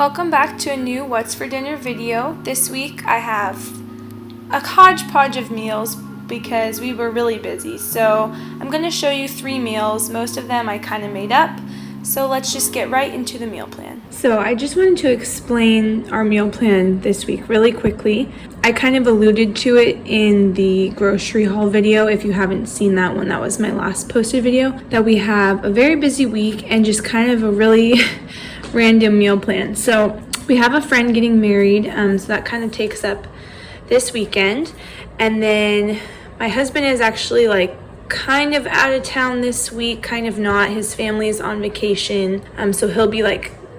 Welcome back to a new What's for Dinner video. This week I have a hodgepodge of meals because we were really busy. So I'm going to show you 3 meals. Most of them I kind of made up. So let's just get right into the meal plan. So I just wanted to explain our meal plan this week really quickly. I kind of alluded to it in the grocery haul video. If you haven't seen that one, that was my last posted video. That we have a very busy week and just kind of a really random meal plan. So we have a friend getting married, so that kind of takes up this weekend. And then my husband is actually kind of out of town this week, kind of not. His family's on vacation, so he'll be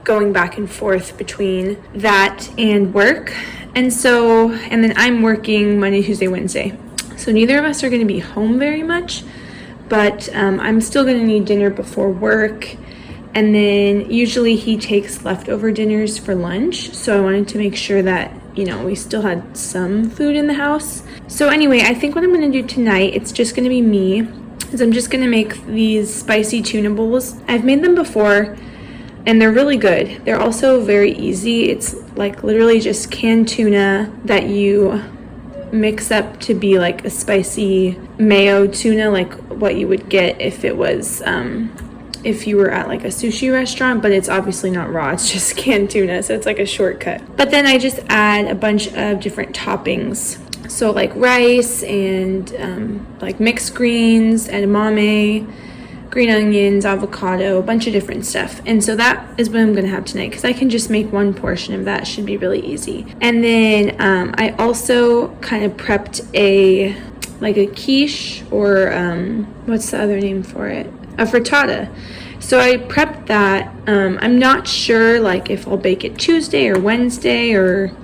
going back and forth between that and work. And then I'm working Monday, Tuesday, Wednesday. So neither of us are going to be home very much, but I'm still going to need dinner before work. And then usually he takes leftover dinners for lunch. So I wanted to make sure that, we still had some food in the house. So anyway, I think what I'm going to do tonight, it's just going to be me, is I'm just going to make these spicy tuna bowls. I've made them before and they're really good. They're also very easy. It's literally just canned tuna that you mix up to be a spicy mayo tuna, like what you would get if it was if you were at a sushi restaurant, but it's obviously not raw, it's just canned tuna, so it's a shortcut. But then I just add a bunch of different toppings, so rice and mixed greens, edamame, green onions, avocado, a bunch of different stuff. And so that is what I'm gonna have tonight, because I can just make one portion of that. Should be really easy. And then I also kind of prepped a quiche, or what's the other name for it? A frittata. So I prepped that. I'm not sure if I'll bake it Tuesday or Wednesday, or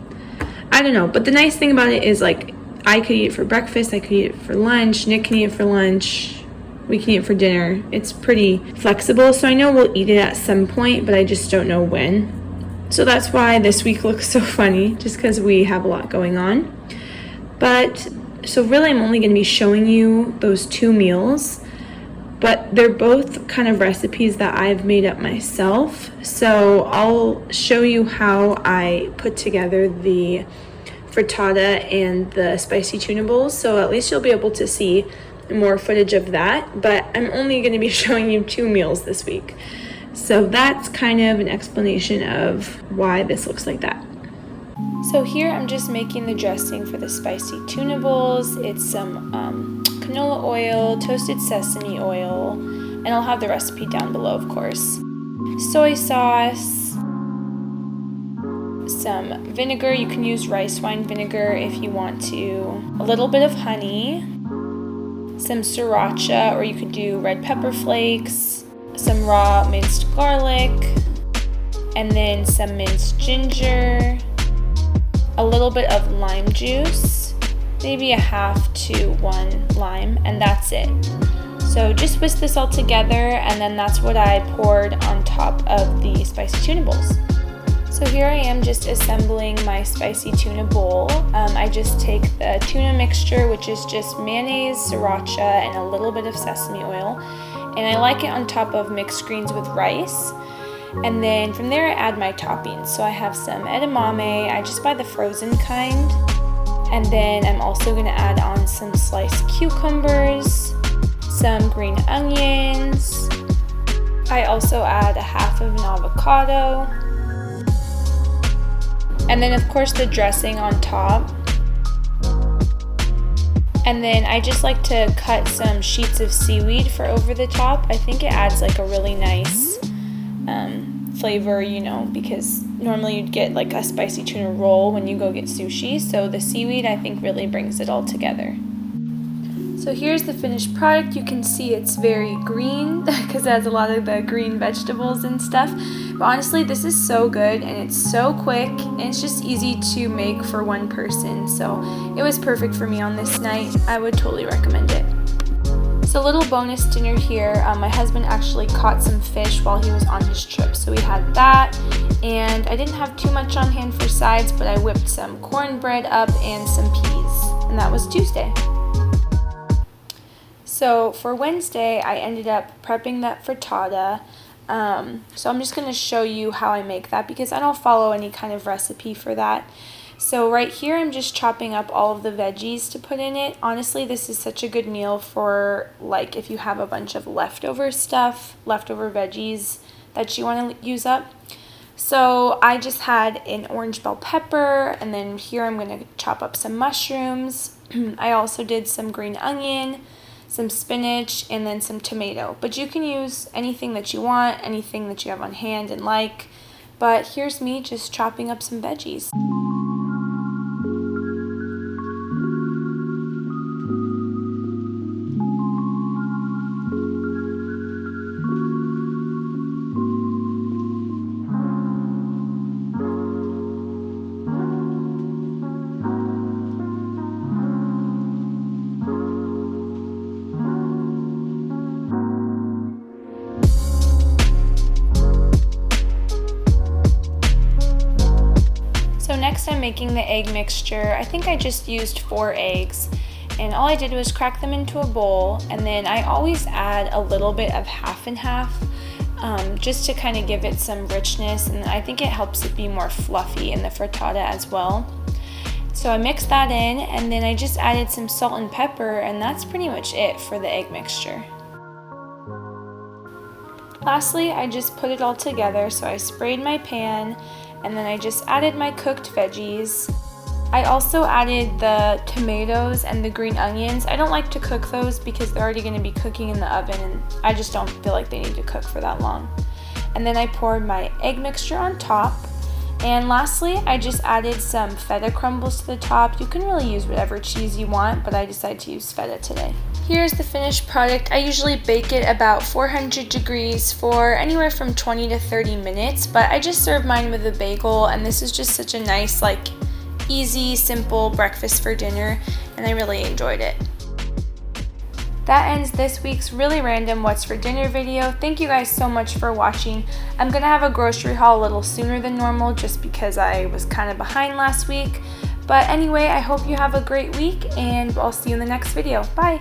I don't know. But the nice thing about it is I could eat it for breakfast, I could eat it for lunch, Nick can eat it for lunch, we can eat it for dinner. It's pretty flexible, so I know we'll eat it at some point, but I just don't know when. So that's why this week looks so funny, just because we have a lot going on. But so really I'm only going to be showing you those 2 meals. But they're both kind of recipes that I've made up myself. So I'll show you how I put together the frittata and the spicy tuna bowls. So at least you'll be able to see more footage of that. But I'm only going to be showing you 2 meals this week. So that's kind of an explanation of why this looks like that. So here I'm just making the dressing for the spicy tuna bowls. It's some canola oil, toasted sesame oil, and I'll have the recipe down below, of course. Soy sauce, some vinegar. You can use rice wine vinegar if you want to. A little bit of honey, some sriracha, or you could do red pepper flakes, some raw minced garlic, and then some minced ginger, a little bit of lime juice, maybe a half to 1 lime, and that's it. So just whisk this all together, and then that's what I poured on top of the spicy tuna bowls. So here I am just assembling my spicy tuna bowl. I just take the tuna mixture, which is just mayonnaise, sriracha, and a little bit of sesame oil, and I like it on top of mixed greens with rice. And then from there I add my toppings. So I have some edamame, I just buy the frozen kind. And then I'm also going to add on some sliced cucumbers, some green onions. I also add a half of an avocado. And then of course the dressing on top. And then I just like to cut some sheets of seaweed for over the top. I think it adds a really nice flavor, because normally you'd get a spicy tuna roll when you go get sushi. So the seaweed, I think, really brings it all together. So here's the finished product. You can see it's very green because it has a lot of the green vegetables and stuff. But honestly, this is so good and it's so quick and it's just easy to make for one person. So it was perfect for me on this night. I would totally recommend it. So a little bonus dinner here, my husband actually caught some fish while he was on his trip, so we had that, and I didn't have too much on hand for sides, but I whipped some cornbread up and some peas, and that was Tuesday. So for Wednesday, I ended up prepping that frittata. So I'm just going to show you how I make that because I don't follow any kind of recipe for that. So right here I'm just chopping up all of the veggies to put in it. Honestly, this is such a good meal for like if you have a bunch of leftover stuff, leftover veggies that you want to use up. So I just had an orange bell pepper, and then here I'm going to chop up some mushrooms. I also did some green onion, some spinach, and then some tomato. But you can use anything that you want, anything that you have on hand and like. But here's me just chopping up some veggies. So next I'm making the egg mixture. I think I just used 4 eggs, and all I did was crack them into a bowl, and then I always add a little bit of half and half just to kind of give it some richness, and I think it helps it be more fluffy in the frittata as well. So I mixed that in, and then I just added some salt and pepper, and that's pretty much it for the egg mixture. Lastly, I just put it all together, so I sprayed my pan, and then I just added my cooked veggies. I also added the tomatoes and the green onions. I don't like to cook those because they're already going to be cooking in the oven, and I just don't feel like they need to cook for that long. And then I poured my egg mixture on top. And lastly, I just added some feta crumbles to the top. You can really use whatever cheese you want, but I decided to use feta today. Here's the finished product. I usually bake it about 400 degrees for anywhere from 20 to 30 minutes, but I just served mine with a bagel, and this is just such a nice, like, easy, simple breakfast for dinner, and I really enjoyed it. That ends this week's really random What's for Dinner video. Thank you guys so much for watching. I'm gonna have a grocery haul a little sooner than normal just because I was kind of behind last week. But anyway, I hope you have a great week, and I'll see you in the next video. Bye!